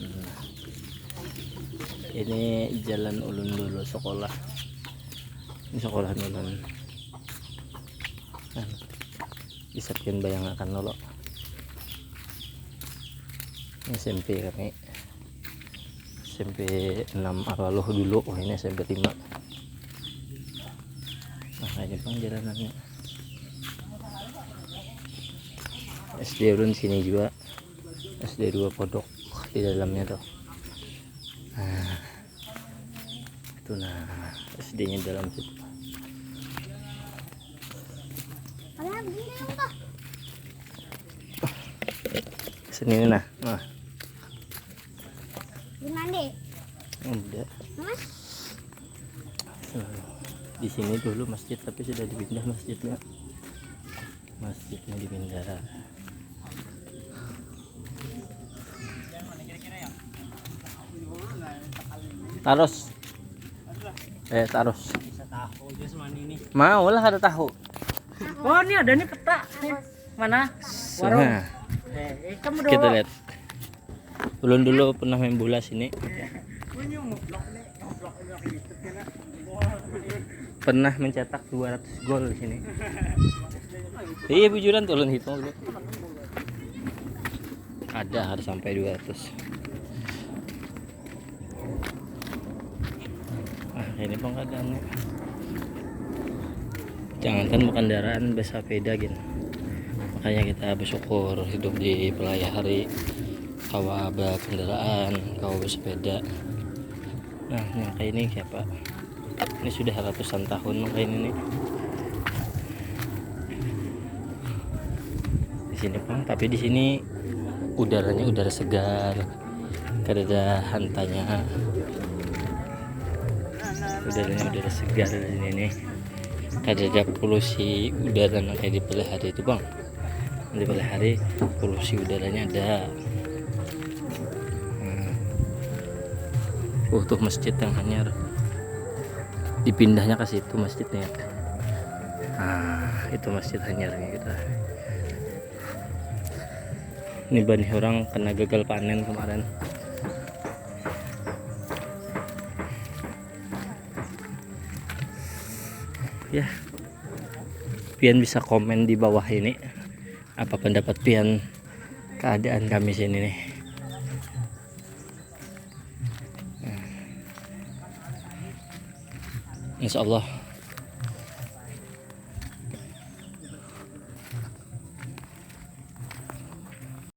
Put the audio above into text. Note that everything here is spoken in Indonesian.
Nah, ini jalan ulun dulu sekolah. Ini sekolah ulun. Nah, bisa pian bayangkan lolo. SMP kami. SMP 6 Arwaloh dulu. Oh, ini SMP 5. Nah, ini pang jalanannya. SD ulun sini juga. SD 2 Podok di dalamnya tuh. Nah, itu nah SD-nya dalam situ. Sini nah. Gimana? Udah. Di sini dulu masjid tapi sudah dipindah masjidnya. Masjidnya dipindah. Taros. Taros. Mau lah ada tahu. Oh, ini ada nih peta. Nih. Mana? Warung. Nah, Kamu kita lihat. Ulun dulu pernah main bola sini. Pernah mencetak 200 gol di sini. Iya bujuran tuh ulun hitung dulu. Ada sampai 200. Ini pengadaannya. Jangankan kendaraan bersepeda gini. Makanya kita bersyukur hidup di pelaya hari. Kawa kendaraan, kawa bersepeda. Nah, yang kayak ini siapa? Ini sudah ratusan tahun kayak ini nih. Di sini Bang, tapi di sini udaranya udara segar. Kada ada hantanya. Udara segar di sini nih. Kada ada polusi udara yang kayak di pagi hari itu Bang. Di pagi hari polusi udaranya ada. Tuh masjid yang hanyar. Dipindahnya ke situ masjidnya. Nah, itu masjid hanyarnya kita. Ini banyak orang kena gagal panen kemarin. Ya, pian bisa komen di bawah ini apa pendapat pian keadaan kami sini nih. Insya Allah